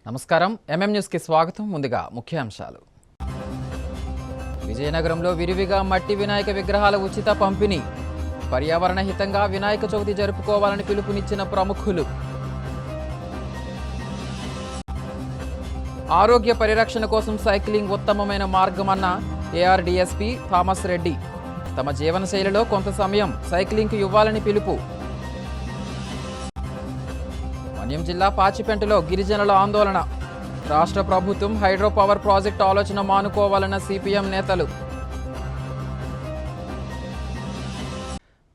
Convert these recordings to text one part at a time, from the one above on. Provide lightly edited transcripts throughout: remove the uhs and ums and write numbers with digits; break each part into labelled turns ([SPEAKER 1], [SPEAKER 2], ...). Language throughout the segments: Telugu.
[SPEAKER 1] నమస్కారం ఎంఎం న్యూస్ కి స్వాగతం. ముందుగా ముఖ్యాంశాలు. విజయనగరంలో విరివిగా మట్టి వినాయక విగ్రహాల ఉచిత పంపిణీ. పర్యావరణ హితంగా వినాయక చవితి జరుపుకోవాలని పిలుపునిచ్చిన ప్రముఖులు. ఆరోగ్య పరిరక్షణ కోసం సైక్లింగ్ ఉత్తమమైన మార్గమన్న ఏఆర్డీఎస్పీ థామస్ రెడ్డి. తమ జీవనశైలిలో కొంత సమయం సైక్లింగ్కు ఇవ్వాలని పిలుపు. మన్యం జిల్లా పాచిపెంటలో గిరిజనుల ఆందోళన. రాష్ట్ర ప్రభుత్వం హైడ్రో పవర్ ప్రాజెక్టు ఆలోచన మానుకోవాలన్న సిపిఎం నేతలు.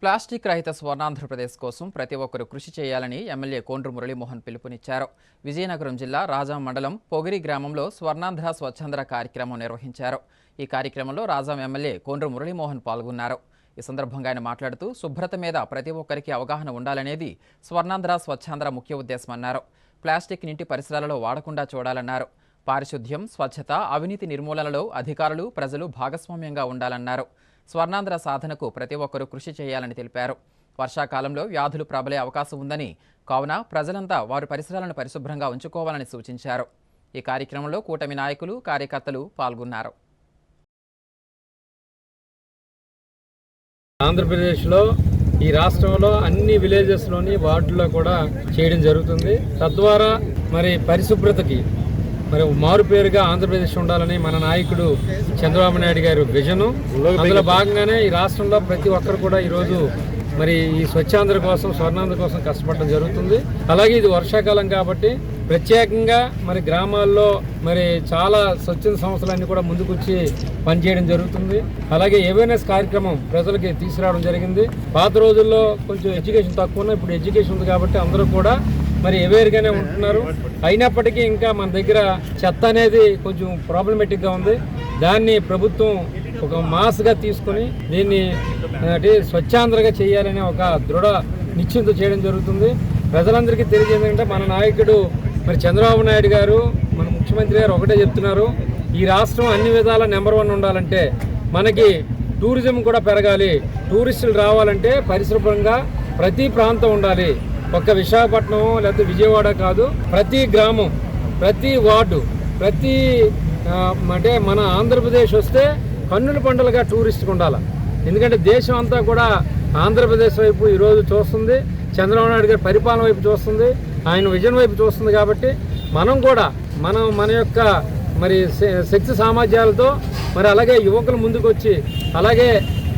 [SPEAKER 1] ప్లాస్టిక్ రహిత స్వర్ణాంధ్రప్రదేశ్ కోసం ప్రతి ఒక్కరూ కృషి చేయాలని ఎమ్మెల్యే కోండ్రు మురళీమోహన్ పిలుపునిచ్చారు. విజయనగరం జిల్లా రాజాం మండలం పొగిరి గ్రామంలో స్వర్ణాంధ్ర స్వచ్ఛంద్ర కార్యక్రమం నిర్వహించారు. ఈ కార్యక్రమంలో రాజాం ఎమ్మెల్యే కోండ్రు మురళీమోహన్ పాల్గొన్నారు. ఈ సందర్భంగా ఆయన మాట్లాడుతూ శుభ్రత మీద ప్రతి ఒక్కరికి అవగాహన ఉండాలనేది స్వర్ణాంధ్ర స్వచ్ఛాంధ్ర ముఖ్య ఉద్దేశమన్నారు. ప్లాస్టిక్ ఇంటి పరిసరాలలో వాడకుండా చూడాలన్నారు. పారిశుద్ధ్యం, స్వచ్ఛత, అవినీతి నిర్మూలనలో అధికారులు, ప్రజలు భాగస్వామ్యంగా ఉండాలన్నారు. స్వర్ణాంధ్ర సాధనకు ప్రతి ఒక్కరూ కృషి చేయాలని తెలిపారు. వర్షాకాలంలో వ్యాధులు ప్రబలే అవకాశం ఉందని, కావున ప్రజలంతా వారి పరిసరాలను పరిశుభ్రంగా ఉంచుకోవాలని సూచించారు. ఈ కార్యక్రమంలో కూటమి నాయకులు, కార్యకర్తలు పాల్గొన్నారు.
[SPEAKER 2] ఆంధ్రప్రదేశ్లో ఈ రాష్ట్రంలో అన్ని విలేజెస్లోని వార్డుల్లో కూడా చేయడం జరుగుతుంది. తద్వారా మరి పరిశుభ్రతకి మరి మారు పేరుగా ఆంధ్రప్రదేశ్ ఉండాలని మన నాయకుడు చంద్రబాబు నాయుడు గారి విజను. అందులో భాగంగానే ఈ రాష్ట్రంలో ప్రతి ఒక్కరు కూడా ఈరోజు మరి ఈ స్వచ్ఛాంధ్ర కోసం, స్వర్ణాంధ్ర కోసం కష్టపడడం జరుగుతుంది. అలాగే ఇది వర్షాకాలం కాబట్టి ప్రత్యేకంగా మరి గ్రామాల్లో మరి చాలా స్వచ్ఛంద సంస్థలన్నీ కూడా ముందుకొచ్చి పనిచేయడం జరుగుతుంది. అలాగే అవేర్నెస్ కార్యక్రమం ప్రజలకి తీసుకురావడం జరిగింది. పాత రోజుల్లో కొంచెం ఎడ్యుకేషన్ తక్కువ ఉన్నా ఇప్పుడు ఎడ్యుకేషన్ ఉంది కాబట్టి అందరూ కూడా మరి అవేర్గానే ఉంటున్నారు. అయినప్పటికీ ఇంకా మన దగ్గర చెత్త అనేది కొంచెం ప్రాబ్లమేటిక్గా ఉంది. దాన్ని ప్రభుత్వం ఒక మాస్గా తీసుకుని దీన్ని స్వచ్ఛాంధ్రగా చేయాలనే ఒక దృఢ నిశ్చయంతో చేయడం జరుగుతుంది. ప్రజలందరికీ తెలియజేయంటే మన నాయకుడు మరి చంద్రబాబు నాయుడు గారు, మన ముఖ్యమంత్రి గారు ఒకటే చెప్తున్నారు, ఈ రాష్ట్రం అన్ని విధాల నెంబర్ 1 ఉండాలంటే మనకి టూరిజం కూడా పెరగాలి. టూరిస్టులు రావాలంటే పరిశుభ్రంగా ప్రతి ప్రాంతం ఉండాలి. ఒక్క విశాఖపట్నం లేకపోతే విజయవాడ కాదు, ప్రతి గ్రామం, ప్రతి వార్డు, ప్రతి అంటే మన ఆంధ్రప్రదేశ్ వస్తే కన్నుల పండుగగా టూరిస్ట్కి ఉండాలి. ఎందుకంటే దేశం అంతా కూడా ఆంధ్రప్రదేశ్ వైపు ఈరోజు చూస్తుంది. చంద్రబాబు నాయుడు గారి పరిపాలన వైపు చూస్తుంది, ఆయన విజన్ వైపు చూస్తుంది. కాబట్టి మనం కూడా మన యొక్క మరి శక్తి సామర్థ్యాలతో మరి అలాగే యువకులు ముందుకు వచ్చి అలాగే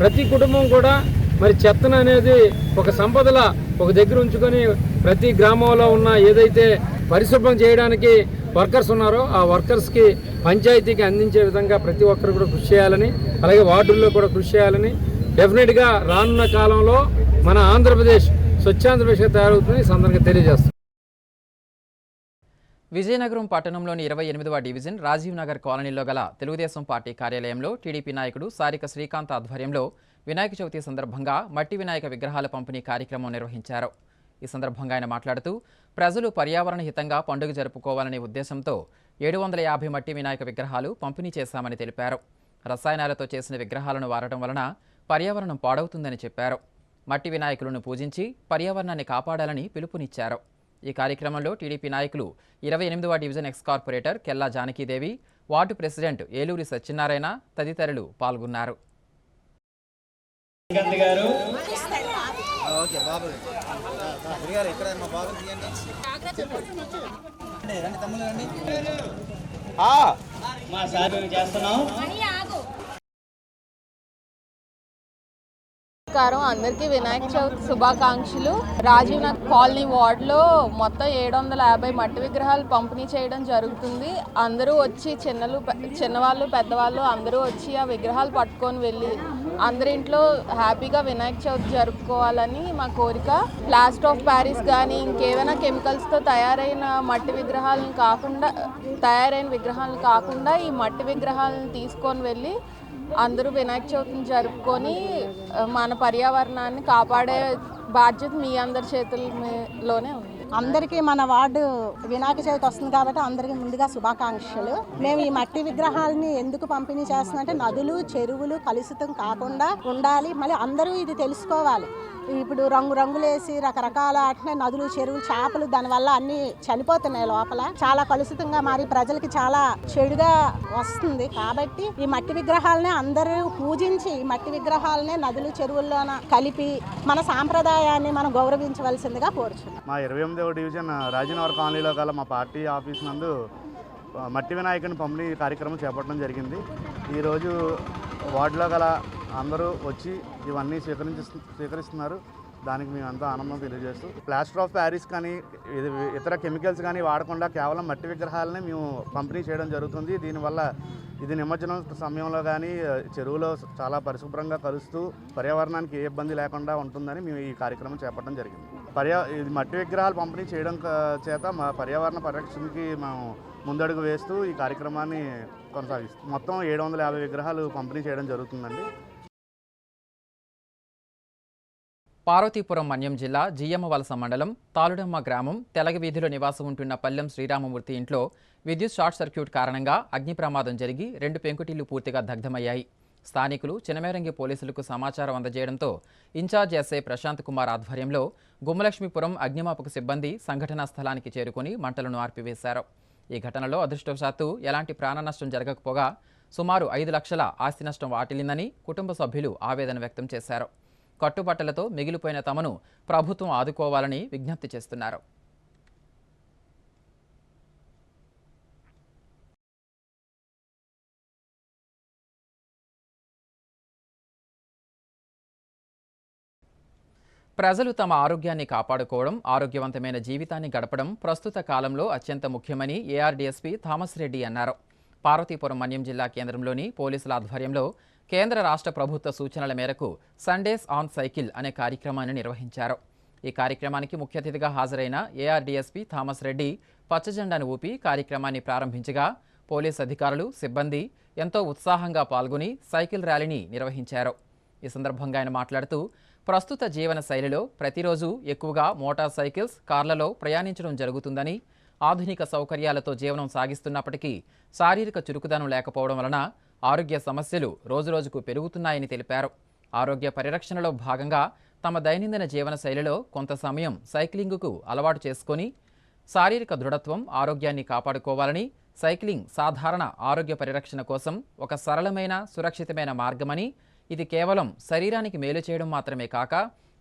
[SPEAKER 2] ప్రతి కుటుంబం కూడా మరి చెత్తను అనేది ఒక సంపదలా ఒక దగ్గర ఉంచుకొని ప్రతి గ్రామంలో ఉన్న ఏదైతే పరిశుభ్రం చేయడానికి వర్కర్స్ ఉన్నారో ఆ వర్కర్స్కి పంచాయతీకి అందించే విధంగా ప్రతి ఒక్కరు కూడా కృషి చేయాలని, అలాగే వార్డుల్లో కూడా కృషి చేయాలని, డెఫినెట్గా రానున్న కాలంలో మన ఆంధ్రప్రదేశ్ స్వచ్ఛాంధ్రప్రదేశ్గా తయారవుతుంది ఈ సందర్భంగా తెలియజేస్తాం.
[SPEAKER 1] విజయనగరం పట్టణంలోని 28వ డివిజన్ రాజీవ్ నగర్ కాలనీలో గల తెలుగుదేశం పార్టీ కార్యాలయంలో టీడీపీ నాయకుడు సారిక శ్రీకాంత్ ఆధ్వర్యంలో వినాయక చవితి సందర్భంగా మట్టి వినాయక విగ్రహాల పంపిణీ కార్యక్రమం నిర్వహించారు. ఈ సందర్భంగా ఆయన మాట్లాడుతూ ప్రజలు పర్యావరణ హితంగా పండుగ జరుపుకోవాలనే ఉద్దేశంతో 750 మట్టి వినాయక విగ్రహాలు పంపిణీ చేశామని తెలిపారు. రసాయనాలతో చేసిన విగ్రహాలను వాడటం వలన పర్యావరణం పాడవుతుందని చెప్పారు. మట్టి వినాయకులను పూజించి పర్యావరణాన్ని కాపాడాలని పిలుపునిచ్చారు. ఈ కార్యక్రమంలో టీడీపీ నాయకులు 28వ division ex corporator Kella Janakidevi, ward president Eluri Satyanarayana తదితరులు పాల్గొన్నారు.
[SPEAKER 3] అందరికీ వినాయక చవితి శుభాకాంక్షలు. రాజీవ్ నగర్ కాలనీ వార్డులో మొత్తం 750 మట్టి విగ్రహాలు పంపిణీ చేయడం జరుగుతుంది. అందరూ వచ్చి చిన్నవాళ్ళు, పెద్దవాళ్ళు అందరూ వచ్చి ఆ విగ్రహాలు పట్టుకొని వెళ్ళి అందరింట్లో హ్యాపీగా వినాయక చవితి జరుపుకోవాలని మా కోరిక. ప్లాస్టర్ ఆఫ్ ప్యారిస్ కానీ ఇంకేమైనా కెమికల్స్తో తయారైన విగ్రహాలను కాకుండా ఈ మట్టి విగ్రహాలను తీసుకొని వెళ్ళి అందరూ వినాయక చవితిని జరుపుకొని మన పర్యావరణాన్ని కాపాడే బాధ్యత మీ అందరి చేతుల్లోనే ఉంది.
[SPEAKER 4] అందరికీ మన వార్డు వినాయక చవితి వస్తుంది కాబట్టి అందరికీ ముందుగా శుభాకాంక్షలు. మేము ఈ మట్టి విగ్రహాలని ఎందుకు పంపిణీ చేస్తున్నామంటే నదులు, చెరువులు కలుషితం కాకుండా ఉండాలి. మళ్ళీ అందరూ ఇది తెలుసుకోవాలి. ఇప్పుడు రంగులేసి రకరకాల అట్నే నదులు చెరువులు చేపలు దానివల్ల అన్ని చనిపోతున్నాయి లోపల. చాలా కలుషితంగా మారి ప్రజలకి చాలా చెడుగా వస్తుంది. కాబట్టి ఈ మట్టి విగ్రహాలనే అందరూ పూజించి ఈ మట్టి విగ్రహాలనే నదులు చెరువుల్లోన కలిపి మన సాంప్రదాయాన్ని మనం గౌరవించవలసిందిగా కోరుచున్నాం.
[SPEAKER 5] మా 28వ డివిజన్ రాజనగర్ కాలనీలో గల మా పార్టీ ఆఫీస్ నందు మట్టి వినాయకుని పంపిణీ కార్యక్రమం చేపట్టడం జరిగింది. ఈరోజు వార్డులో గల అందరూ వచ్చి ఇవన్నీ స్వీకరిస్తున్నారు. దానికి మేము ఎంతో ఆనందం తెలియజేస్తూ ప్లాస్టర్ ఆఫ్ ప్యారిస్ కానీ ఇతర కెమికల్స్ కానీ వాడకుండా కేవలం మట్టి విగ్రహాలనే మేము పంపిణీ చేయడం జరుగుతుంది. దీనివల్ల ఇది నిమజ్జనం సమయంలో కానీ చెరువులో చాలా పరిశుభ్రంగా కలుస్తూ పర్యావరణానికి ఏ ఇబ్బంది లేకుండా ఉంటుందని మేము ఈ కార్యక్రమం చేపట్టడం జరిగింది. ఇది మట్టి విగ్రహాలు పంపిణీ చేయడం చేత మా పర్యావరణ పరిరక్షణకి మేము ముందడుగు వేస్తూ ఈ కార్యక్రమాన్ని కొనసాగిస్తాం. మొత్తం 750 విగ్రహాలు పంపిణీ చేయడం జరుగుతుందండి.
[SPEAKER 1] పార్వతీపురం మన్యం జిల్లా జియ్యమ్మవలస మండలం తాలుడమ్మ గ్రామం తెలగ వీధిలో నివాసం ఉంటున్న పల్లెం శ్రీరామమూర్తి ఇంట్లో విద్యుత్ షార్ట్ సర్క్యూట్ కారణంగా అగ్ని ప్రమాదం జరిగి 2 పెంకుటిళ్లు పూర్తిగా దగ్ధమయ్యాయి. స్థానికులు చినమేరంగి పోలీసులకు సమాచారం అందజేయడంతో ఇన్ఛార్జ్ ఎస్ఐ ప్రశాంత్ కుమార్ ఆధ్వర్యంలో గుమ్మలక్ష్మీపురం అగ్నిమాపక సిబ్బంది సంఘటనా స్థలానికి చేరుకుని మంటలను ఆర్పివేశారు. ఈ ఘటనలో అదృష్టవశాత్తు ఎలాంటి ప్రాణ నష్టం జరగకపోగా సుమారు 5 లక్షల ఆస్తి నష్టం వాటిల్లిందని కుటుంబ సభ్యులు ఆవేదన వ్యక్తం చేశారు. కట్టుబట్టలతో మిగిలిపోయిన తమను ప్రభుత్వం ఆదుకోవాలని విజ్ఞప్తి చేస్తున్నారు. ప్రజలు తమ ఆరోగ్యాన్ని కాపాడుకోవడం, ఆరోగ్యవంతమైన జీవితాన్ని గడపడం ప్రస్తుత కాలంలో అత్యంత ముఖ్యమని ఏఆర్డీఎస్పీ థామస్ రెడ్డి అన్నారు. పార్వతీపురం మన్యం జిల్లా కేంద్రంలోని పోలీసుల ఆధ్వర్యంలో కేంద్ర రాష్ట్ర ప్రభుత్వ సూచనల మేరకు సండేస్ ఆన్ సైకిల్ అనే కార్యక్రమాన్ని నిర్వహించారు. ఈ కార్యక్రమానికి ముఖ్య అతిథిగా హాజరైన ఏఆర్డీఎస్పీ థామస్ రెడ్డి పచ్చజెండాను ఊపి కార్యక్రమాన్ని ప్రారంభించగా పోలీసు అధికారులు, సిబ్బంది ఎంతో ఉత్సాహంగా పాల్గొని సైకిల్ ర్యాలీని నిర్వహించారు. ఈ సందర్భంగా ఆయన మాట్లాడుతూ ప్రస్తుత జీవన శైలిలో ప్రతిరోజు ఎక్కువగా మోటార్ సైకిల్స్, కార్లలో ప్రయాణించడం జరుగుతుందని, ఆధునిక సౌకర్యాలతో జీవనం సాగిస్తున్నప్పటికీ శారీరక చురుకుదనం లేకపోవడం వలన ఆరోగ్య సమస్యలు రోజురోజుకు పెరుగుతున్నాయని తెలిపారు. ఆరోగ్య పరిరక్షణలో భాగంగా తమ దైనందిన జీవన శైలిలో కొంత సమయం సైక్లింగ్కు అలవాటు చేసుకొని శారీరక దృఢత్వం, ఆరోగ్యాన్ని కాపాడుకోవాలని, సైక్లింగ్ సాధారణ ఆరోగ్య పరిరక్షణ కోసం ఒక సరళమైన, సురక్షితమైన మార్గమని, ఇది కేవలం శరీరానికి మేలు చేయడం మాత్రమే కాక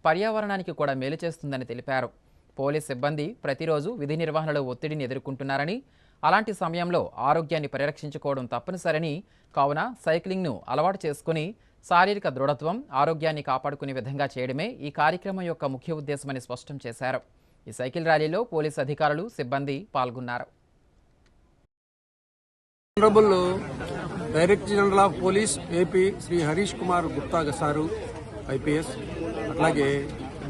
[SPEAKER 1] పర్యావరణానికి కూడా మేలు చేస్తుందని తెలిపారు. పోలీస్ సిబ్బంది ప్రతిరోజు విధి నిర్వహణలో ఒత్తిడిని ఎదుర్కొంటున్నారని, అలాంటి సమయంలో ఆరోగ్యాన్ని పరిరక్షించుకోవడం తప్పనిసరని, కావున సైక్లింగ్ను అలవాటు చేసుకుని శారీరక దృఢత్వం, ఆరోగ్యాన్ని కాపాడుకునే విధంగా చేయడమే ఈ కార్యక్రమం యొక్క ముఖ్య ఉద్దేశమని స్పష్టం చేశారు. ఈ సైకిల్ ర్యాలీలో పోలీసు అధికారులు, సిబ్బంది పాల్గొన్నారు.
[SPEAKER 6] Honourable director general of police AP Shri Harish Kumar Gupta sir IPS, అట్లాగే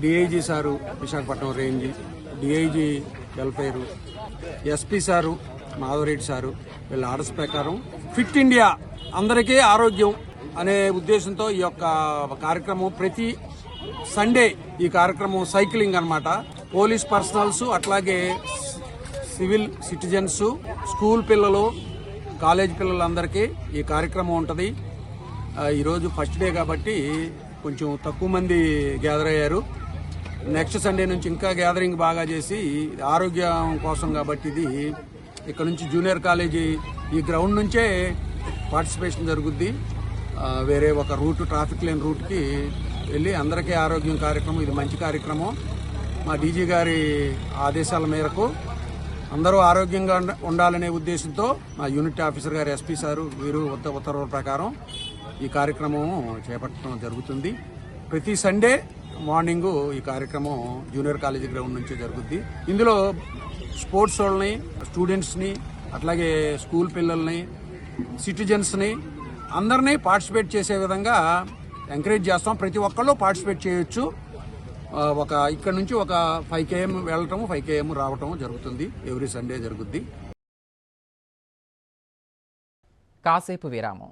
[SPEAKER 6] DIG sir Visakhapatnam range, DIG welfare, SP sir Madhavareddy sir, వీళ్ళ ఆర్డర్స్ ప్రకారం ఫిట్ ఇండియా అందరికీ ఆరోగ్యం అనే ఉద్దేశంతో ఈ యొక్క కార్యక్రమం ప్రతి సండే ఈ కార్యక్రమం సైక్లింగ్ అన్నమాట. పోలీస్ పర్సనల్స్, అట్లాగే సివిల్ సిటిజన్స్, స్కూల్ పిల్లలు, కాలేజ్ పిల్లలందరికీ ఈ కార్యక్రమం ఉంటుంది. ఈరోజు ఫస్ట్ డే కాబట్టి కొంచెం తక్కువ మంది గ్యాదర్ అయ్యారు. నెక్స్ట్ సండే నుంచి ఇంకా గ్యాదరింగ్ బాగా చేసి ఆరోగ్యం కోసం కాబట్టి ఇది ఇక్కడ నుంచి జూనియర్ కాలేజీ ఈ గ్రౌండ్ నుంచే పార్టిసిపేషన్ జరుగుద్ది. వేరే ఒక రూట్, ట్రాఫిక్ లేని రూట్కి వెళ్ళి అందరికీ ఆరోగ్యం కార్యక్రమం. ఇది మంచి కార్యక్రమం. మా డీజీ గారి ఆదేశాల మేరకు అందరూ ఆరోగ్యంగా ఉండాలనే ఉద్దేశంతో మా యూనిట్ ఆఫీసర్ గారు, ఎస్పీ సారు వీరు ఉత్తర్వుల ప్రకారం ఈ కార్యక్రమం చేపట్టడం జరుగుతుంది. ప్రతి సండే మార్నింగ్ ఈ కార్యక్రమం జూనియర్ కాలేజీ గ్రౌండ్ నుంచి జరుగుద్ది. ఇందులో స్పోర్ట్స్ వాళ్ళని, స్టూడెంట్స్ని, అట్లాగే స్కూల్ పిల్లల్ని, సిటిజన్స్ని అందరినీ పార్టిసిపేట్ చేసే విధంగా ఎంకరేజ్ చేస్తాం. ప్రతి ఒక్కళ్ళు పార్టిసిపేట్ చేయొచ్చు. ఇక్కడ నుంచి ఒక 5 km వెళ్ళటం, 5 km రావటం జరుగుతుంది. ఎవ్రీ సండే జరుగుద్ది.
[SPEAKER 1] కాసేపు విరామం.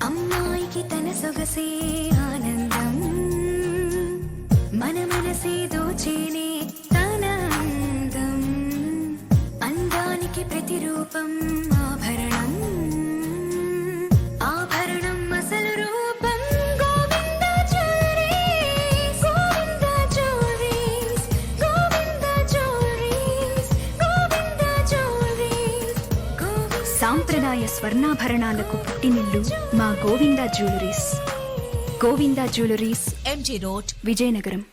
[SPEAKER 7] అమ్మాయికి తన సొగసే ఆనందం, మన మనసే దోచేనే తన అందానికి ప్రతిరూపం ఆభరణం ఆభరణం అసలు రూపం Govinda jewelleries Govinda jewelleries Govinda jewelleries Govinda jewelleries సాంప్రదాయ స్వర్ణాభరణాలకు పుట్టినిల్లు మా Govinda jewelleries. Govinda jewelleries, MG road, Vizianagaram.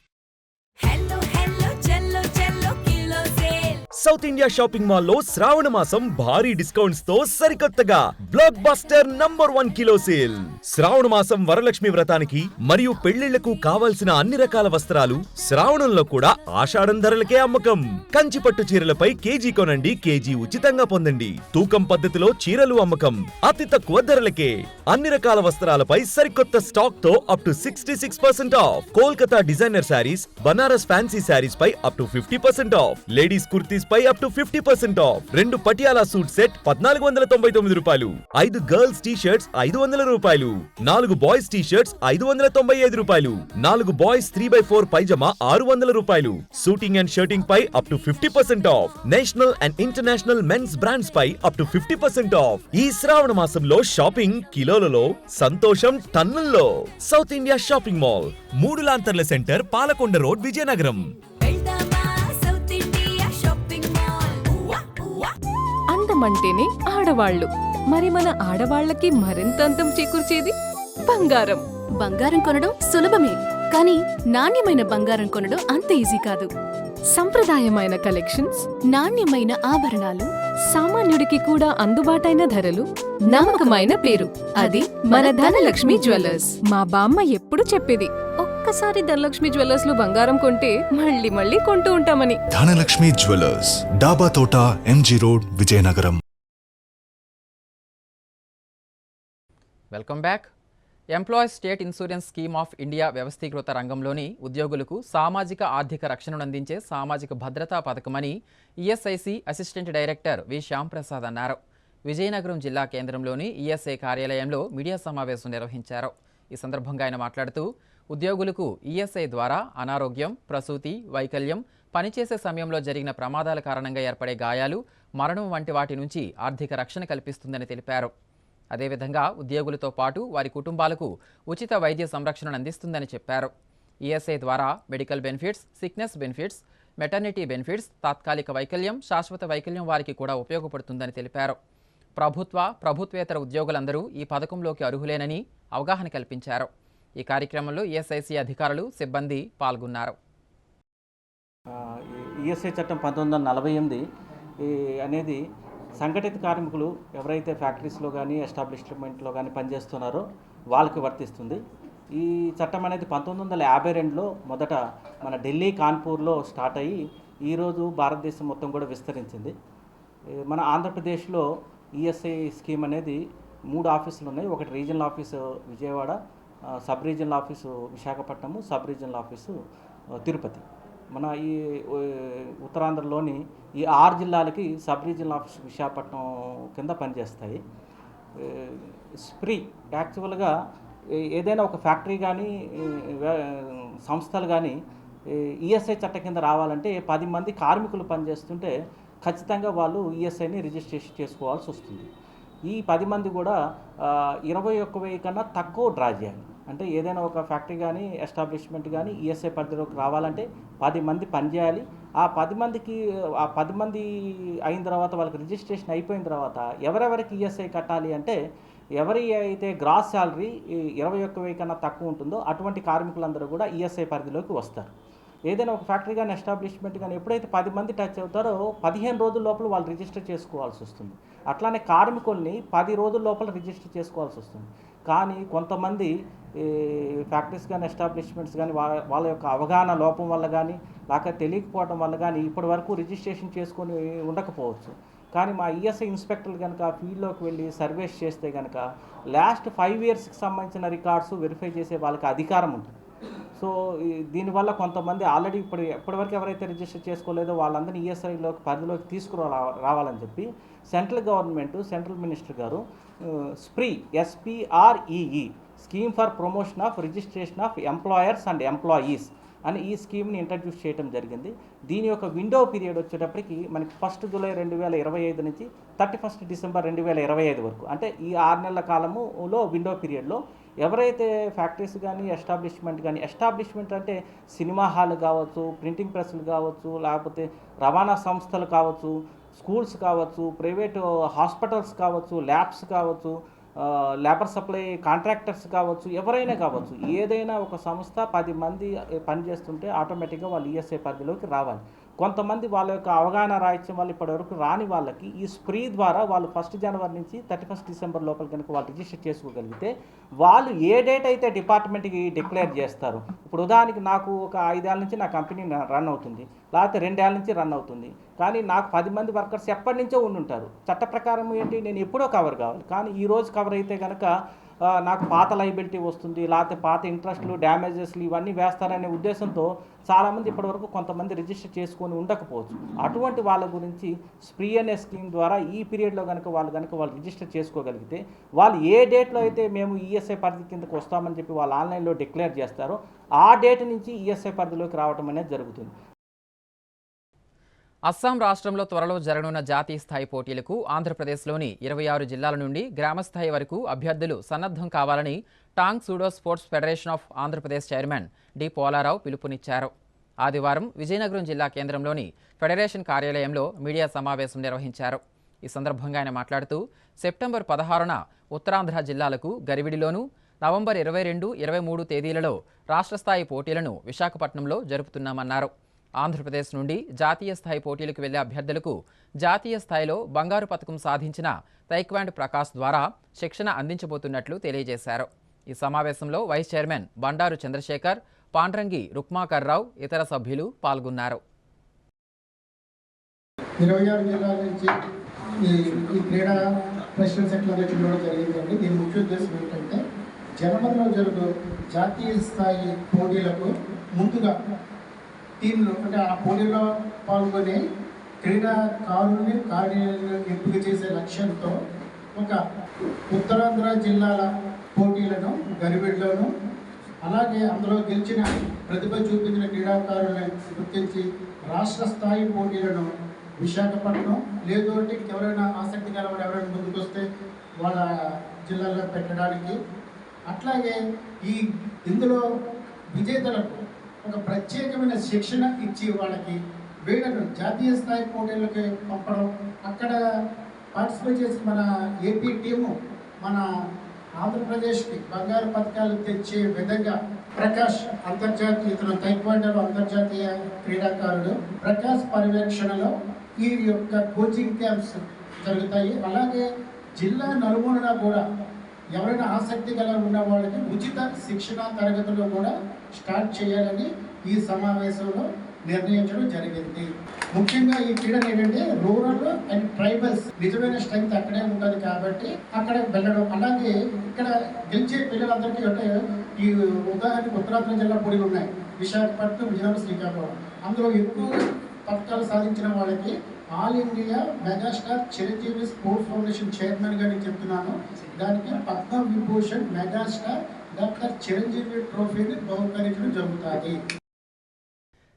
[SPEAKER 8] South India shopping mall లో శ్రావణ మాసం భారీ డిస్కౌంట్స్ తో సరికొత్తగా బ్లాక్ బస్టర్ #1 కిలో సేల్. శ్రావణ మాసం వరలక్ష్మి వ్రతానికి మరియు పెళ్లిళ్లకు కావాల్సిన అన్ని రకాల వస్త్రాలు శ్రావణంలో కూడా ఆషాఢం ధరలకే అమ్మకం. కంచి పట్టు చీరలపై కేజీ కొనండి, కేజీ ఉచితంగా పొందండి. తూకం పద్ధతిలో చీరలు అమ్మకం, అతి తక్కువ ధరలకే. అన్ని రకాల వస్త్రాలపై సరికొత్త స్టాక్ తో up to 66% off. Kolkata designer saris, Banaras fancy saris పై up to 50% off. Ladies kurtis పై up to 50% off. 2 Patiala suit set ₹1499, 5 girls T shirts ₹500, 4 boys T shirts ₹595, 4 boys 3x4 pyjama ₹600. Shooting and shirting పై up to 50% off. National and international men's brands పై అప్ టు 50% ఆఫ్. ఈ శ్రావణ మాసంలో షాపింగ్ కిలోలలో, సంతోషం టన్నుల్లో. సౌత్ ఇండియా షాపింగ్ మాల్, 3 లాంతర్ల సెంటర్, పాలకొండ రోడ్, విజయనగరం.
[SPEAKER 9] అందమంటేనే ఆడవాళ్ళు, మరి మన ఆడవాళ్ళకి మరింత అందం చేకూర్చేది బంగారం.
[SPEAKER 10] బంగారం కొనడం సులభమే, కానీ నాణ్యమైన బంగారం కొనడం అంత ఈజీ కాదు.
[SPEAKER 9] సంప్రదాయమైన కలెక్షన్స్,
[SPEAKER 10] నాణ్యమైన ఆభరణాలు,
[SPEAKER 9] సామాన్యుడికి కూడా అందుబాటైన ధరలు, నమ్మకమైన పేరు, అది మన ధనలక్ష్మి జ్యువెలర్స్. మా బామ్మ ఎప్పుడు చెప్పేది, ఒక్కసారి ధనలక్ష్మి జ్యువెలర్స్ లో బంగారం కొంటే మళ్ళీ మళ్ళీ కొంటూ ఉంటామని.
[SPEAKER 11] ధనలక్ష్మి జ్యువెలర్స్, డాబా తోట, MG road, Vizianagaram.
[SPEAKER 1] Welcome back. Employees state insurance scheme of India వ్యవస్థీకృత రంగంలోని ఉద్యోగులకు సామాజిక ఆర్థిక రక్షణను అందించే సామాజిక భద్రతా పథకమని ఈఎస్ఐసి అసిస్టెంట్ డైరెక్టర్ వి శ్యాంప్రసాద్ అన్నారు. విజయనగరం జిల్లా కేంద్రంలోని ఈఎస్ఐ కార్యాలయంలో మీడియా సమావేశం నిర్వహించారు. ఈ సందర్భంగా ఆయన మాట్లాడుతూ, ఉద్యోగులకు ఈఎస్ఐ ద్వారా అనారోగ్యం, ప్రసూతి, వైకల్యం, పనిచేసే సమయంలో జరిగిన ప్రమాదాల కారణంగా ఏర్పడే గాయాలు, మరణం వంటి వాటి నుంచి ఆర్థిక రక్షణ కల్పిస్తుందని తెలిపారు. అదేవిధంగా ఉద్యోగులతో పాటు వారి కుటుంబాలకు ఉచిత వైద్య సంరక్షణను అందిస్తుందని చెప్పారు. ఈఎస్ఐ ద్వారా medical benefits, sickness benefits, maternity benefits, తాత్కాలిక వైకల్యం, శాశ్వత వైకల్యం వారికి కూడా ఉపయోగపడుతుందని తెలిపారు. ప్రభుత్వేతర ఉద్యోగులందరూ ఈ పథకంలోకి అర్హులేనని అవగాహన కల్పించారు. ఈ కార్యక్రమంలో ఈఎస్ఐసి అధికారులు, సిబ్బంది పాల్గొన్నారు.
[SPEAKER 12] ఈఎస్ఐ చట్టం 1948 అనేది సంఘటిత కార్మికులు ఎవరైతే ఫ్యాక్టరీస్లో కానీ ఎస్టాబ్లిష్మెంట్లో కానీ పనిచేస్తున్నారో వాళ్ళకి వర్తిస్తుంది. ఈ చట్టం అనేది 1952లో మొదట మన ఢిల్లీ, కాన్పూర్లో స్టార్ట్ అయ్యి ఈరోజు భారతదేశం మొత్తం కూడా విస్తరించింది. మన ఆంధ్రప్రదేశ్లో ఈఎస్ఐ స్కీమ్ అనేది 3 ఆఫీసులు ఉన్నాయి. ఒకటి regional office Vijayawada, sub regional office Visakhapatnam, sub regional office Tirupati. మన ఈ ఉత్తరాంధ్రలోని ఈ 6 జిల్లాలకి సబ్ రీజనల్ ఆఫీస్ విశాఖపట్నం కింద పనిచేస్తాయి. స్ప్రీ యాక్చువల్గా ఏదైనా ఒక ఫ్యాక్టరీ కానీ సంస్థలు కానీ ఈఎస్ఐ చట్టం కింద రావాలంటే 10 మంది కార్మికులు పనిచేస్తుంటే ఖచ్చితంగా వాళ్ళు ఈఎస్ఐని రిజిస్ట్రేషన్ చేసుకోవాల్సి వస్తుంది. ఈ 10 మంది కూడా 21,000 కన్నా తక్కువ డ్రా చేయాలి. అంటే ఏదైనా ఒక ఫ్యాక్టరీ కానీ ఎస్టాబ్లిష్మెంట్ కానీ ఈఎస్ఐ పరిధిలోకి రావాలంటే 10 మంది పనిచేయాలి. ఆ 10 మంది అయిన తర్వాత వాళ్ళకి రిజిస్ట్రేషన్ అయిపోయిన తర్వాత ఎవరెవరికి ఈఎస్ఐ కట్టాలి అంటే, ఎవరి అయితే గ్రాస్ శాలరీ 21,000 కన్నా తక్కువ ఉంటుందో అటువంటి కార్మికులందరూ కూడా ఈఎస్ఐ పరిధిలోకి వస్తారు. ఏదైనా ఒక ఫ్యాక్టరీ కానీ ఎస్టాబ్లిష్మెంట్ కానీ ఎప్పుడైతే 10 మంది టచ్ అవుతారో 15 రోజుల లోపల వాళ్ళు రిజిస్టర్ చేసుకోవాల్సి వస్తుంది. అట్లానే కార్మికుల్ని 10 రోజుల లోపల రిజిస్టర్ చేసుకోవాల్సి వస్తుంది. కానీ కొంతమంది ఫ్యాక్టరీస్ కానీ ఎస్టాబ్లిష్మెంట్స్ కానీ వాళ్ళ యొక్క అవగాహన లోపం వల్ల కానీ లేక తెలియకపోవడం వల్ల కానీ ఇప్పటి వరకు రిజిస్ట్రేషన్ చేసుకొని ఉండకపోవచ్చు. కానీ మా ఈఎస్ఐ ఇన్స్పెక్టర్లు కనుక ఫీల్డ్లోకి వెళ్ళి సర్వేస్ చేస్తే కనుక లాస్ట్ 5 ఇయర్స్కి సంబంధించిన రికార్డ్స్ వెరిఫై చేసే వాళ్ళకి అధికారం ఉంటుంది. సో దీనివల్ల కొంతమంది ఆల్రెడీ ఇప్పటివరకు ఎవరైతే రిజిస్టర్ చేసుకోలేదో వాళ్ళందరినీ ఈఎస్ఐలోకి పరిధిలోకి రావాలని చెప్పి సెంట్రల్ గవర్నమెంట్, సెంట్రల్ మినిస్టర్ గారు spree SPREE scheme for promotion of registration of employers and employees అని ఈ స్కీమ్ని ఇంట్రడ్యూస్ చేయడం జరిగింది. దీని యొక్క విండో పీరియడ్ వచ్చేటప్పటికి మనకి 1 జూలై 2025 నుంచి 31 డిసెంబర్ 2025 వరకు, అంటే ఈ 6 నెలల కాలములో విండో పీరియడ్లో ఎవరైతే ఫ్యాక్టరీస్ కానీ ఎస్టాబ్లిష్మెంట్ అంటే సినిమా హాల్ కావచ్చు, ప్రింటింగ్ ప్రెస్లు కావచ్చు, లేకపోతే రవాణా సంస్థలు కావచ్చు, స్కూల్స్ కావచ్చు, ప్రైవేటు హాస్పిటల్స్ కావచ్చు, ల్యాబ్స్ కావచ్చు, లేబర్ సప్లై కాంట్రాక్టర్స్ కావచ్చు, ఎవరైనా కావచ్చు, ఏదైనా ఒక సంస్థ 10 మంది పనిచేస్తుంటే ఆటోమేటిక్గా వాళ్ళు ఈఎస్ఐ పరిధిలోకి రావాలి. కొంతమంది వాళ్ళ యొక్క అవగాహన రాహిత్యం వల్ల ఇప్పటివరకు రాని వాళ్ళకి ఈ స్ప్రీ ద్వారా వాళ్ళు 1 జనవరి నుంచి 31 డిసెంబర్ లోపల కనుక వాళ్ళు రిజిస్టర్ చేసుకోగలిగితే వాళ్ళు ఏ డేట్ అయితే డిపార్ట్మెంట్కి డిక్లేర్ చేస్తారు. ఇప్పుడు ఉదాహరణకి నాకు ఒక 5 ఏళ్ళ నుంచి నా కంపెనీ రన్ అవుతుంది, లేకపోతే 2 ఏళ్ళ నుంచి రన్ అవుతుంది, కానీ నాకు 10 మంది వర్కర్స్ ఎప్పటి నుంచో ఉండుంటారు. చట్ట ప్రకారం ఏంటి, నేను ఎప్పుడో కవర్ కావాలి, కానీ ఈరోజు కవర్ అయితే కనుక నాకు పాత లైబిలిటీ వస్తుంది, లేకపోతే పాత ఇంట్రెస్ట్లు, డ్యామేజెస్లు ఇవన్నీ వేస్తారనే ఉద్దేశంతో చాలామంది ఇప్పటివరకు కొంతమంది రిజిస్టర్ చేసుకొని ఉండకపోవచ్చు. అటువంటి వాళ్ళ గురించి స్ప్రీ అనే స్కీమ్ ద్వారా ఈ పీరియడ్లో కనుక వాళ్ళు రిజిస్టర్ చేసుకోగలిగితే వాళ్ళు ఏ డేట్లో అయితే మేము ఈఎస్ఐ పరిధి కిందకు వస్తామని చెప్పి వాళ్ళు ఆన్లైన్లో డిక్లేర్ చేస్తారో ఆ డేట్ నుంచి ఈఎస్ఐ పరిధిలోకి రావడం అనేది జరుగుతుంది.
[SPEAKER 1] అస్సాం రాష్ట్రంలో త్వరలో జరగనున్న జాతీయ స్థాయి పోటీలకు ఆంధ్రప్రదేశ్లోని 26 జిల్లాల నుండి గ్రామస్థాయి వరకు అభ్యర్థులు సన్నద్ధం కావాలని Tang Soo Do sports federation of Andhra Pradesh chairman D Polarao పిలుపునిచ్చారు. ఆదివారం విజయనగరం జిల్లా కేంద్రంలోని ఫెడరేషన్ కార్యాలయంలో మీడియా సమావేశం నిర్వహించారు. ఈ సందర్భంగా ఆయన మాట్లాడుతూ సెప్టెంబర్ 16న ఉత్తరాంధ్ర జిల్లాలకు గరివిడిలోను, నవంబర్ 22, 23 తేదీలలో రాష్ట్ర స్థాయి పోటీలను విశాఖపట్నంలో జరుపుతున్నామన్నారు. ఆంధ్రప్రదేశ్ నుండి జాతీయ స్థాయి పోటీలకు వెళ్లే అభ్యర్థులకు జాతీయ స్థాయిలో బంగారు పతకం సాధించిన తైక్వాండ్ ప్రకాష్ ద్వారా శిక్షణ అందించబోతున్నట్లు తెలియజేశారు. ఈ సమావేశంలో వైస్ చైర్మన్ బండారు చంద్రశేఖర్, పాండ్రంగి రుక్మాకర్ రావు, ఇతర సభ్యులు పాల్గొన్నారు.
[SPEAKER 13] 26 జిల్లాల నుంచి ఈ క్రీడా నేషనల్ సెక్టర్ పిలవడం జరిగిందండి. దీని ముఖ్య ఉద్దేశం ఏంటంటే జనవరిలో జరుగు జాతీయ స్థాయి పోటీలకు ముందుగా టీంలు, అంటే ఆ పోటీలో పాల్గొనే క్రీడాకారుల్ని ఎంపిక చేసే లక్ష్యంతో ఒక ఉత్తరాంధ్ర జిల్లాల పోటీలను గరిబిడ్లోను, అలాగే అందులో గెలిచిన ప్రతిభ చూపించిన క్రీడాకారులను గుర్తించి రాష్ట్ర స్థాయి పోటీలను విశాఖపట్నం లేదంటే ఎవరైనా ఆసక్తి గల ఎవరైనా ముందుకు వస్తే వాళ్ళ జిల్లాలో పెట్టడానికి, అట్లాగే ఇందులో విజేతలకు ఒక ప్రత్యేకమైన శిక్షణ ఇచ్చి వాళ్ళకి వీళ్ళను జాతీయ స్థాయి పోటీలకు పంపడం, అక్కడ పార్టిసిపేట్ చేసి మన ఏపీ టీము మన ఆంధ్రప్రదేశ్కి బంగారు పథకాలు తెచ్చే విధంగా ప్రకాష్ ఇతను తైక్వాండోలో అంతర్జాతీయ క్రీడాకారుడు ప్రకాష్ పర్యవేక్షణలో ఈ యొక్క కోచింగ్ క్యాంప్స్ జరుగుతాయి. అలాగే జిల్లా నలుమూలన కూడా ఎవరైనా ఆసక్తి గల ఉన్న వాళ్ళకి ఉచిత శిక్షణ తరగతులు కూడా స్టార్ట్ చేయాలని ఈ సమావేశంలో నిర్ణయించడం జరిగింది. ముఖ్యంగా ఈ క్రీడలు ఏంటంటే రూరల్ అండ్ ట్రైబల్స్ నిజమైన స్ట్రెంగ్త్ అక్కడే ఉంటుంది కాబట్టి అక్కడ వెళ్ళడం, అలాగే ఇక్కడ గెలిచే పిల్లలందరికీ అంటే ఈ ఉదాహరణకు ఉత్తరాంధ్ర జిల్లా పోటీలు ఉన్నాయి, విశాఖపట్నం, విజయనగరం, శ్రీకాకుళం. అందులో ఎక్కువ పథకాలు సాధించిన వాళ్ళకి all India megastar Chiranjeevi sports foundation chairman గా నేను చెప్తున్నాను, దానికి పద్మ విభూషణ్ మెగాస్టార్ డాక్టర్ చిరంజీవి ట్రోఫీని బహుకరించడం జరుగుతుంది.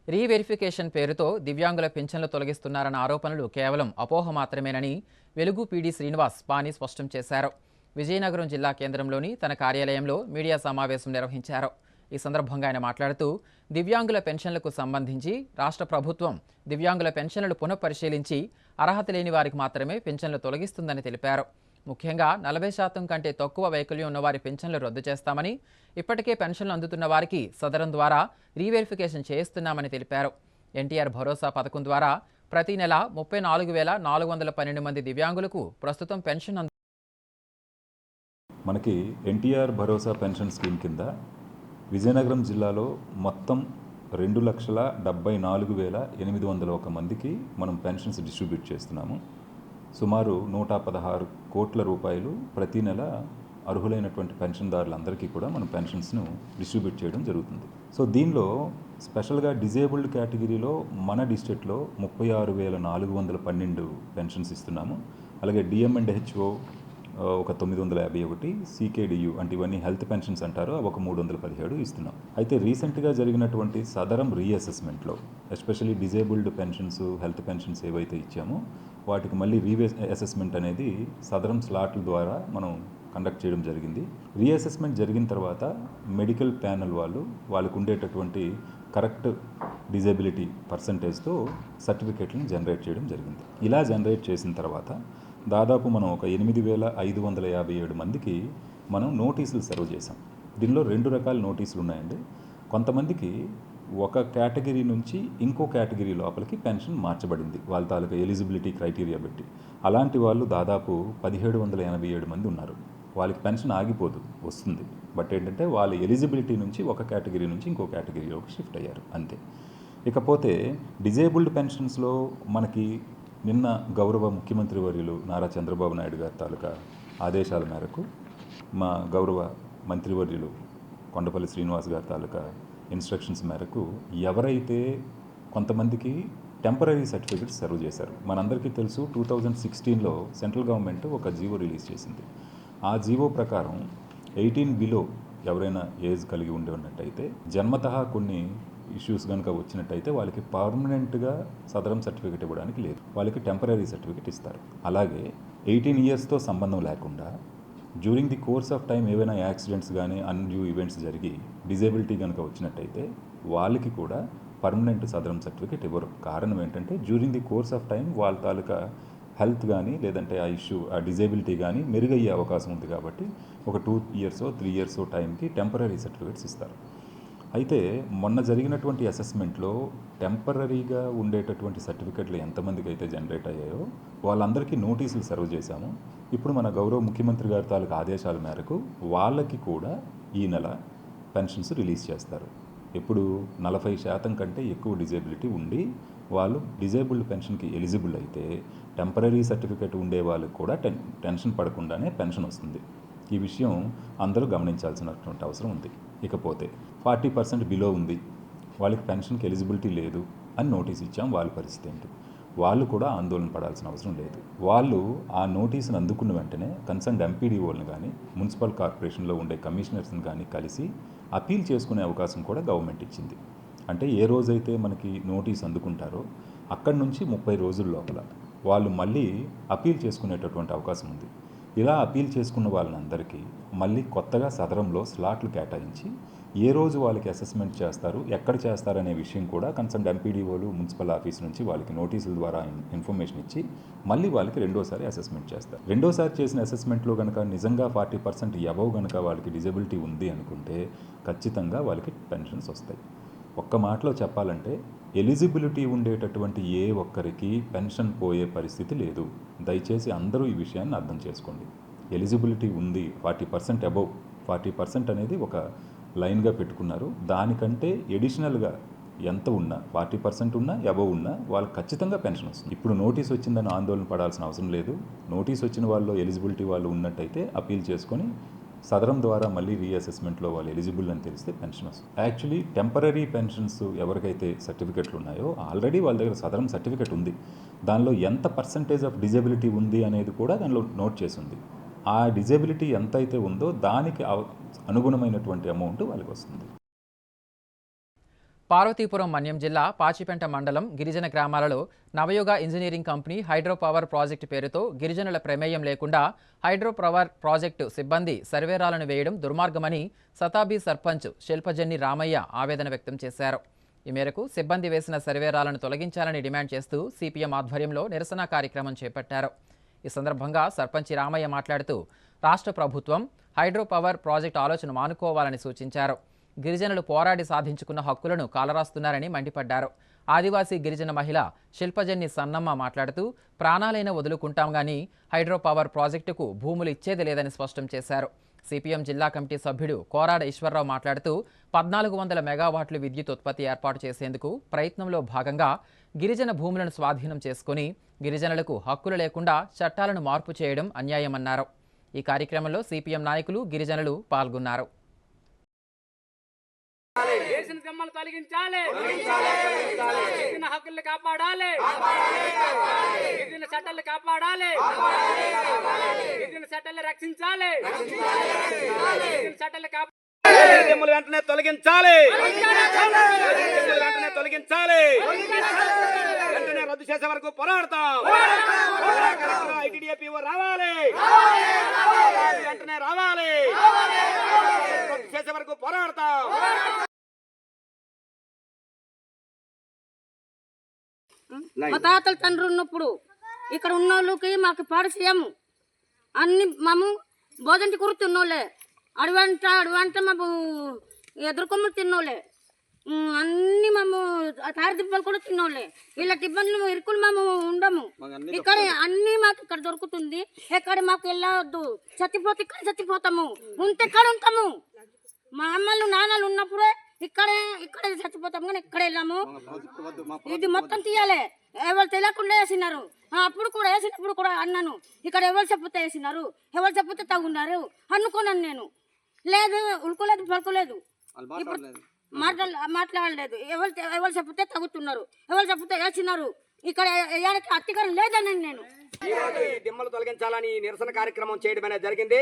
[SPEAKER 1] రీవెరిఫికేషన్ పేరుతో దివ్యాంగుల పింఛన్లు తొలగిస్తున్నారన్న ఆరోపణలు కేవలం అపోహ మాత్రమేనని వెలుగు పీడీ శ్రీనివాస్ పాని స్పష్టం చేశారు. విజయనగరం జిల్లా కేంద్రంలోని తన కార్యాలయంలో మీడియా సమావేశం నిర్వహించారు. ఈ సందర్భంగా ఆయన మాట్లాడుతూ దివ్యాంగుల పెన్షన్లకు సంబంధించి రాష్ట్ర ప్రభుత్వం దివ్యాంగుల పెన్షన్లు పునఃపరిశీలించి అర్హత లేని వారికి మాత్రమే పెన్షన్లు తొలగిస్తుందని తెలిపారు. ముఖ్యంగా 40% కంటే తక్కువ వైకల్యం ఉన్నవారి పెన్షన్లు రద్దు చేస్తామని, ఇప్పటికే పెన్షన్లు అందుతున్న వారికి సదరం ద్వారా రీవెరిఫికేషన్ చేయిస్తున్నామని తెలిపారు. ఎన్టీఆర్ భరోసా పథకం ద్వారా ప్రతి నెల 34,412 మంది దివ్యాంగులకు ప్రస్తుతం పెన్షన్
[SPEAKER 14] మనకి ఎన్టీఆర్ భరోసా పెన్షన్ స్కీమ్ కింద విజయనగరం జిల్లాలో మొత్తం 2,74,801 మందికి మనం పెన్షన్స్ డిస్ట్రిబ్యూట్ చేస్తున్నాము. సుమారు 116 కోట్ల రూపాయలు ప్రతి నెల అర్హులైనటువంటి పెన్షన్దారులందరికీ కూడా మనం పెన్షన్స్ను డిస్ట్రిబ్యూట్ చేయడం జరుగుతుంది. సో దీనిలో స్పెషల్గా డిజేబుల్డ్ కేటగిరీలో మన డిస్ట్రిక్ట్లో 36,412 పెన్షన్స్ ఇస్తున్నాము. అలాగే డిఎం అండ్ హెచ్ఓ ఒక 951, CKDU అంటే ఇవన్నీ హెల్త్ పెన్షన్స్ అంటారు, అవి ఒక 317 ఇస్తున్నాం. అయితే రీసెంట్గా జరిగినటువంటి సదరం రీఅసెస్మెంట్లో especially disabled pensions, health pensions ఏవైతే ఇచ్చామో వాటికి మళ్ళీ రీఅసెస్మెంట్ అనేది సదరం స్లాట్ల ద్వారా మనం కండక్ట్ చేయడం జరిగింది. రీఅసెస్మెంట్ జరిగిన తర్వాత మెడికల్ ప్యానల్ వాళ్ళకు ఉండేటటువంటి కరెక్ట్ డిజేబిలిటీ పర్సంటేజ్తో సర్టిఫికేట్లను జనరేట్ చేయడం జరిగింది. ఇలా జనరేట్ చేసిన తర్వాత దాదాపు మనం ఒక 8,557 మందికి మనం నోటీసులు సర్వ్ చేసాం. దీనిలో 2 రకాల నోటీసులు ఉన్నాయండి. కొంతమందికి ఒక కేటగిరీ నుంచి ఇంకో కేటగిరీ లోపలికి పెన్షన్ మార్చబడింది వాళ్ళ తాలూకా ఎలిజిబిలిటీ క్రైటీరియా బట్టి. అలాంటి వాళ్ళు దాదాపు 1787 మంది ఉన్నారు. వాళ్ళకి పెన్షన్ ఆగిపోదు, వస్తుంది. బట్ ఏంటంటే వాళ్ళ ఎలిజిబిలిటీ నుంచి ఒక కేటగిరీ నుంచి ఇంకో కేటగిరీలోకి షిఫ్ట్ అయ్యారు అంతే. ఇకపోతే డిజేబుల్డ్ పెన్షన్స్లో మనకి నిన్న గౌరవ ముఖ్యమంత్రి వర్యులు నారా చంద్రబాబు నాయుడు గారి తాలూకా ఆదేశాల మేరకు మా గౌరవ మంత్రివర్యులు కొండపల్లి శ్రీనివాస్ గారి తాలూకా ఇన్స్ట్రక్షన్స్ మేరకు ఎవరైతే కొంతమందికి టెంపరీ సర్టిఫికెట్స్ సర్వ్ చేశారు. మనందరికీ తెలుసు 2016లో సెంట్రల్ గవర్నమెంట్ ఒక జీవో రిలీజ్ చేసింది. ఆ జీవో ప్రకారం 18 బిలో ఎవరైనా ఏజ్ కలిగి ఉండి ఉన్నట్టయితే జన్మతః కొన్ని ఇష్యూస్ కనుక వచ్చినట్టయితే వాళ్ళకి పర్మనెంట్గా సదరం సర్టిఫికేట్ ఇవ్వడానికి లేదు, వాళ్ళకి టెంపరీ సర్టిఫికేట్ ఇస్తారు. అలాగే 18 ఇయర్స్తో సంబంధం లేకుండా during the course of time ఏవైనా యాక్సిడెంట్స్ కానీ అన్డ్యూ ఈవెంట్స్ జరిగి డిజేబిలిటీ కనుక వచ్చినట్టయితే వాళ్ళకి కూడా పర్మనెంట్ సదరం సర్టిఫికేట్ ఇవ్వరు. కారణం ఏంటంటే during the course of time వాళ్ళ తాలూకా హెల్త్ కానీ లేదంటే ఆ ఇష్యూ ఆ డిజేబిలిటీ కానీ మెరుగయ్యే అవకాశం ఉంది కాబట్టి ఒక 2 ఇయర్స్ 3 ఇయర్స్ టైంకి టెంపరీ సర్టిఫికేట్స్ ఇస్తారు. అయితే మొన్న జరిగినటువంటి అసెస్మెంట్లో టెంపరీగా ఉండేటటువంటి సర్టిఫికెట్లు ఎంతమందికి అయితే జనరేట్ అయ్యాయో వాళ్ళందరికీ నోటీసులు సర్వ్ చేశాము. ఇప్పుడు మన గౌరవ ముఖ్యమంత్రి గారి తాలూకు ఆదేశాల మేరకు వాళ్ళకి కూడా ఈ నెల పెన్షన్స్ రిలీజ్ చేస్తారు. ఇప్పుడు 40% కంటే ఎక్కువ డిజేబిలిటీ ఉండి వాళ్ళు డిజేబుల్డ్ పెన్షన్కి ఎలిజిబుల్ అయితే టెంపరీ సర్టిఫికేట్ ఉండే వాళ్ళకి కూడా టెన్షన్ పడకుండానే పెన్షన్ వస్తుంది. ఈ విషయం అందరూ గమనించాల్సినటువంటి అవసరం ఉంది. ఇకపోతే 40% బిలో ఉంది, వాళ్ళకి పెన్షన్కి ఎలిజిబిలిటీ లేదు అని నోటీస్ ఇచ్చాం. వాళ్ళ పరిస్థితి ఏంటి? వాళ్ళు కూడా ఆందోళన పడాల్సిన అవసరం లేదు. వాళ్ళు ఆ నోటీసును అందుకున్న వెంటనే కన్సర్న్ ఎంపీడీఓలను కానీ మున్సిపల్ కార్పొరేషన్లో ఉండే కమిషనర్స్ని కానీ కలిసి అపీల్ చేసుకునే అవకాశం కూడా గవర్నమెంట్ ఇచ్చింది. అంటే ఏ రోజైతే మనకి నోటీస్ అందుకుంటారో అక్కడి నుంచి 30 రోజుల లోపల వాళ్ళు మళ్ళీ అపీల్ చేసుకునేటటువంటి అవకాశం ఉంది. ఇలా అపీల్ చేసుకున్న వాళ్ళందరికీ మళ్ళీ కొత్తగా సదరంలో స్లాట్లు కేటాయించి ఏ రోజు వాళ్ళకి అసెస్మెంట్ చేస్తారు, ఎక్కడ చేస్తారు అనే విషయం కూడా కన్సర్న్ ఎంపీడీఓలు మున్సిపల్ ఆఫీస్ నుంచి వాళ్ళకి నోటీసుల ద్వారా ఇన్ఫర్మేషన్ ఇచ్చి మళ్ళీ వాళ్ళకి రెండోసారి అసెస్మెంట్ చేస్తారు. రెండోసారి చేసిన అసెస్మెంట్లో కనుక నిజంగా 40% అబవ్ కనుక వాళ్ళకి డిజబిలిటీ ఉంది అనుకుంటే ఖచ్చితంగా వాళ్ళకి పెన్షన్స్ వస్తాయి. ఒక్క మాటలో చెప్పాలంటే ఎలిజిబిలిటీ ఉండేటటువంటి ఏ ఒక్కరికి పెన్షన్ పోయే పరిస్థితి లేదు. దయచేసి అందరూ ఈ విషయాన్ని అర్థం చేసుకోండి. ఎలిజిబిలిటీ ఉంది 40% అబవ్, 40% అనేది ఒక లైన్గా పెట్టుకున్నారు. దానికంటే ఎడిషనల్గా ఎంత ఉన్నా 40% ఉన్నా అబవ్ ఉన్నా వాళ్ళకి ఖచ్చితంగా పెన్షన్ వస్తుంది. ఇప్పుడు నోటీస్ వచ్చిందని ఆందోళన పడాల్సిన అవసరం లేదు. నోటీస్ వచ్చిన వాళ్ళు ఎలిజిబిలిటీ వాళ్ళు ఉన్నట్టయితే అపీల్ చేసుకొని సదరం ద్వారా మళ్ళీ రీఅసెస్మెంట్లో వాళ్ళు ఎలిజిబుల్ అని తెలిస్తే పెన్షన్ వస్తుంది. యాక్చువల్లీ టెంపరీ పెన్షన్స్ ఎవరికైతే సర్టిఫికెట్లు ఉన్నాయో ఆల్రెడీ వాళ్ళ దగ్గర సదరం సర్టిఫికెట్ ఉంది. దానిలో ఎంత పర్సంటేజ్ ఆఫ్ డిజబిలిటీ ఉంది అనేది కూడా దానిలో నోట్ చేసి ఉంది. ఆ డిజబిలిటీ ఎంత అయితే ఉందో దానికి అనుగుణమైనటువంటి అమౌంట్ వాళ్ళకి వస్తుంది.
[SPEAKER 1] పార్వతీపురం మన్యం జిల్లా పాచిపెంట మండలం గిరిజన గ్రామాలలో Navayuga engineering company hydro power project పేరుతో గిరిజనుల ప్రమేయం లేకుండా హైడ్రో పవర్ ప్రాజెక్టు సిబ్బంది సర్వేరాలను వేయడం దుర్మార్గమని సతాబీ సర్పంచ్ శిల్పజన్ని రామయ్య ఆవేదన వ్యక్తం చేశారు. ఈ మేరకు సిబ్బంది వేసిన సర్వేరాలను తొలగించాలని డిమాండ్ చేస్తూ సిపిఎం ఆధ్వర్యంలో నిరసన కార్యక్రమం చేపట్టారు. ఈ సందర్భంగా సర్పంచ్ రామయ్య మాట్లాడుతూ రాష్ట్ర ప్రభుత్వం హైడ్రో పవర్ ప్రాజెక్టు ఆలోచన మానుకోవాలని సూచించారు. గిరిజనులు పోరాడి సాధించుకున్న హక్కులను కాలరాస్తున్నారని మండిపడ్డారు. ఆదివాసీ గిరిజన మహిళ శిల్పజన్ని సన్నమ్మ మాట్లాడుతూ ప్రాణాలైనా వదులుకుంటాం గానీ హైడ్రో పవర్ ప్రాజెక్టుకు భూములు ఇచ్చేది లేదని స్పష్టం చేశారు. సిపిఎం జిల్లా కమిటీ సభ్యుడు కోరాడ ఈశ్వరరావు మాట్లాడుతూ 1400 మెగావాట్లు విద్యుత్ ఉత్పత్తి ఏర్పాటు చేసేందుకు ప్రయత్నంలో భాగంగా గిరిజన భూములను స్వాధీనం చేసుకుని గిరిజనులకు హక్కులు లేకుండా చట్టాలను మార్పు చేయడం అన్యాయమన్నారు. ఈ కార్యక్రమంలో సిపిఎం నాయకులు గిరిజనులు పాల్గొన్నారు.
[SPEAKER 15] తొలగించాలి, గిరిజన హక్కుల్ని కాపాడాలి, గిరిజన చట్టాలను కాపాడాలి, గిరిజన చట్టాలను రక్షించాలి చట్టాలు కాపాడాలి
[SPEAKER 16] దిమ్మలు వెంటనే తొలగించాలి వెంటనే తొలగించాలి వెంటనే రద్దు చేసే వరకు పోరాడతాం ఐటీడీఏపీఓ రావాలి వెంటనే రావాలి రద్దు చేసే వరకు పోరాడతాం
[SPEAKER 17] మా తాతల తండ్రి ఉన్నప్పుడు ఇక్కడ ఉన్న వాళ్ళకి మాకు పరిచయం అన్ని మేము భోజనం కురుతున్నోళ్ళే అడవంట మేము ఎదుర్కొమ్మలు తిన్నోళ్ళే అన్ని మేము తారి దిబ్బలు కూడా తిన్నోళ్ళే ఇలాంటి ఇబ్బందులు ఇరుకులు మేము ఉండము ఇక్కడ అన్ని మాకు ఇక్కడ దొరుకుతుంది ఎక్కడ మాకు వెళ్ళవద్దు చచ్చిపోతే ఇక్కడ చచ్చిపోతాము ఉంటే ఇక్కడ ఉంటాము మా అమ్మలు నాన్నలు ఉన్నప్పుడే ఇక్కడే చచ్చిపోతాము కానీ ఇక్కడ వెళ్ళాము ఇది మొత్తం తీయాలి ఎవరు తెలియకుండా వేసినారు అప్పుడు కూడా వేసినప్పుడు కూడా అన్నాను ఇక్కడ ఎవరు చెప్పుతే వేసినారు ఎవరు చెప్పుతే తగున్నారు అనుకున్నాను నేను లేదు ఉడుకోలేదు పలుకోలేదు ఇప్పుడు మాట్లాడలేదు ఎవరు చెప్పుతే తగ్గుతున్నారు ఎవరు చెప్పుతే వేసినారు ఇక్కడ వేయడానికి అధికారం లేదని నేను
[SPEAKER 16] ఈరోజు ఈ దిమ్మలు తొలగించాలని ఈ నిరసన కార్యక్రమం చేయడం అనేది జరిగింది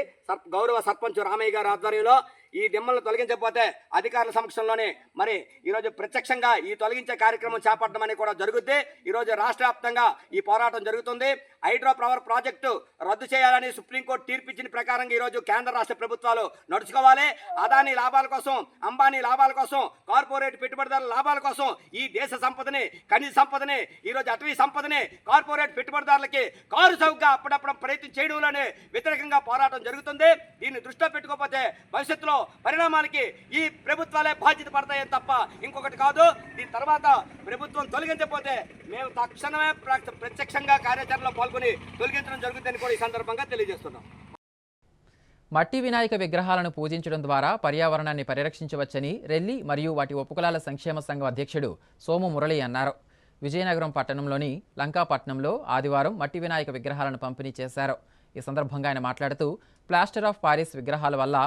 [SPEAKER 16] గౌరవ సర్పంచ్ రామయ్య గారి ఆధ్వర్యంలో ఈ దిమ్మలు తొలగించకపోతే అధికారుల సమక్షంలోనే మరి ఈరోజు ప్రత్యక్షంగా ఈ తొలగించే కార్యక్రమం చేపట్టడం అనేది కూడా జరుగుద్ది ఈరోజు రాష్ట్ర వ్యాప్తంగా ఈ పోరాటం జరుగుతుంది హైడ్రో పవర్ ప్రాజెక్టు రద్దు చేయాలని సుప్రీంకోర్టు తీర్పిచ్చిన ప్రకారంగా ఈరోజు కేంద్ర రాష్ట్ర ప్రభుత్వాలు నడుచుకోవాలి అదానీ లాభాల కోసం అంబానీ లాభాల కోసం కార్పొరేట్ పెట్టుబడిదారుల లాభాల కోసం ఈ దేశ సంపదని ఖనిజ సంపదని ఈరోజు అటవీ సంపదని కార్పొరేట్ పెట్టుబడిదారులకి కారు చౌకగా అప్పుడప్పుడు ప్రయత్నం చేయడంలోనే వ్యతిరేకంగా పోరాటం జరుగుతుంది దీన్ని దృష్టిలో పెట్టుకోకపోతే భవిష్యత్తులో పరిణామాలకి ఈ ప్రభుత్వాలే బాధ్యత పడతాయని తప్ప ఇంకొకటి కాదు దీని తర్వాత ప్రభుత్వం తొలగించకపోతే మేము తక్షణమే ప్రత్యక్షంగా కార్యాచరణలో పాల్గొని తొలగించడం జరుగుతుందని కూడా ఈ సందర్భంగా తెలియజేస్తున్నాం
[SPEAKER 1] మట్టి వినాయక విగ్రహాలను పూజించడం ద్వారా పర్యావరణాన్ని పరిరక్షించవచ్చని రెల్లి మరియు వాటి ఉపకులాల సంక్షేమ సంఘం అధ్యక్షుడు సోము మురళి అన్నారు విజయనగరం పట్టణంలోని లంకాపట్నంలో ఆదివారం మట్టి వినాయక విగ్రహాలను పంపిణీ చేశారు ఈ సందర్భంగా ఆయన మాట్లాడుతూ ప్లాస్టర్ ఆఫ్ పారిస్ విగ్రహాల వల్ల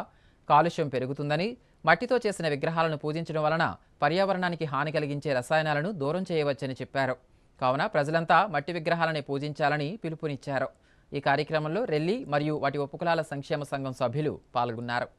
[SPEAKER 1] కాలుష్యం పెరుగుతుందని మట్టితో చేసిన విగ్రహాలను పూజించడం వలన పర్యావరణానికి హాని కలిగించే రసాయనాలను దూరం చేయవచ్చని చెప్పారు కావున ప్రజలంతా మట్టి విగ్రహాలని పూజించాలని పిలుపునిచ్చారు ఈ కార్యక్రమంలో రెల్లి మరియు వాటి ఉపకులాల సంక్షేమ సంఘం సభ్యులు పాల్గొన్నారు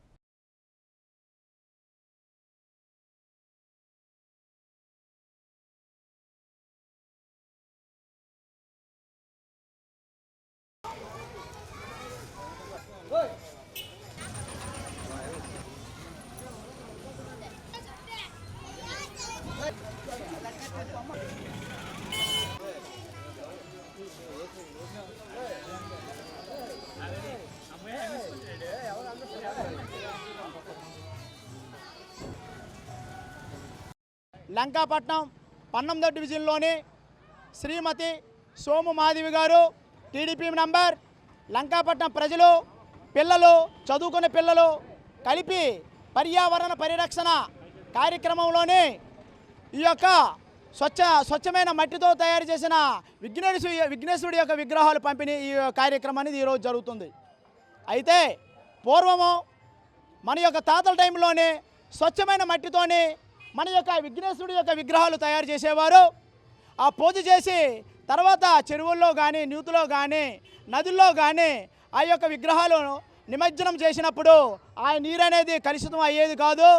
[SPEAKER 18] లంకాపట్నం 19వ డివిజన్లోని శ్రీమతి సోము మాధవి గారు టీడీపీ నంబర్ లంకాపట్నం ప్రజలు పిల్లలు చదువుకునే పిల్లలు కలిపి పర్యావరణ పరిరక్షణ కార్యక్రమంలోని ఈ యొక్క స్వచ్ఛమైన మట్టితో తయారు చేసిన విఘ్నేశ్వరుడి యొక్క విగ్రహాలు పంపిణీ ఈ కార్యక్రమం అనేది ఈరోజు జరుగుతుంది అయితే పూర్వము మన యొక్క తాతల టైంలోనే స్వచ్ఛమైన మట్టితోనే మన యొక్క విఘ్నేశ్వరుడి యొక్క విగ్రహాలు తయారు చేసేవారు ఆ పూజ చేసి తర్వాత చెరువుల్లో కానీ నూతులో కానీ నదుల్లో కానీ ఆ యొక్క విగ్రహాలను నిమజ్జనం చేసినప్పుడు ఆ నీరు అనేది కలుషితం అయ్యేది కాదు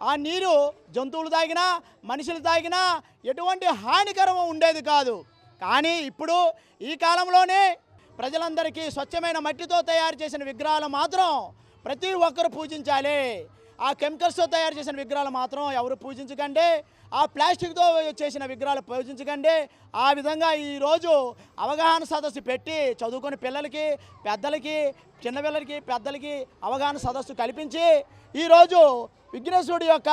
[SPEAKER 18] ఆ నీరు జంతువులు తాగినా మనుషులు తాగినా ఎటువంటి హానికరం ఉండేది కాదు కానీ ఇప్పుడు ఈ కాలంలోనే ప్రజలందరికీ స్వచ్ఛమైన మట్టితో తయారు చేసిన విగ్రహాలు మాత్రం ప్రతి ఒక్కరు పూజించాలి ఆ కెమికల్స్తో తయారు చేసిన విగ్రహాలు మాత్రం ఎవరు పూజించకండి ఆ ప్లాస్టిక్తో చేసిన విగ్రహాలు పూజించకండి ఆ విధంగా ఈరోజు అవగాహన సదస్సు పెట్టి చదువుకునే పిల్లలకి పెద్దలకి చిన్నపిల్లలకి పెద్దలకి అవగాహన సదస్సు కల్పించి ఈరోజు విఘ్నేశ్వరుడి యొక్క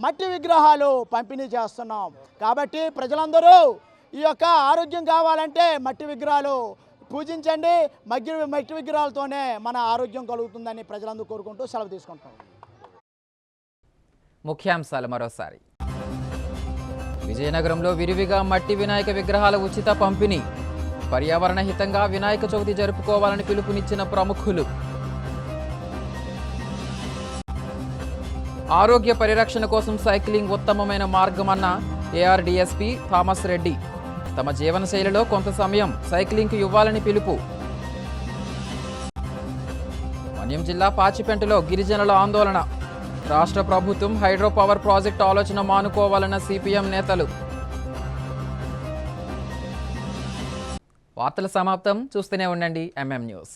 [SPEAKER 18] మట్టి విగ్రహాలు పంపిణీ చేస్తున్నాం కాబట్టి ప్రజలందరూ ఈ యొక్క ఆరోగ్యం కావాలంటే మట్టి విగ్రహాలు పూజించండి మట్టి విగ్రహాలతోనే మన ఆరోగ్యం కలుగుతుందని ప్రజలందరూ కోరుకుంటూ సెలవు తీసుకుంటాం
[SPEAKER 1] ముఖ్యాంశాలు మరోసారి విజయనగరంలో విరివిగా మట్టి వినాయక విగ్రహాల ఉచిత పంపిణీ పర్యావరణ హితంగా వినాయక చవితి జరుపుకోవాలని పిలుపునిచ్చిన ప్రముఖులు ఆరోగ్య పరిరక్షణ కోసం సైక్లింగ్ ఉత్తమమైన మార్గమన్న ఏఆర్డీఎస్పీ థామస్ రెడ్డి తమ జీవనశైలిలో కొంత సమయం సైక్లింగ్కు ఇవ్వాలని పిలుపు మన్యం జిల్లా పాచిపెంటలో గిరిజనుల ఆందోళన. రాష్ట్ర ప్రభుత్వం హైడ్రో పవర్ ప్రాజెక్టు ఆలోచన మానుకోవాలన్న సిపిఎం నేతలు. వార్తల సమాప్తం. చూస్తూనే ఉండండి ఎంఎం న్యూస్.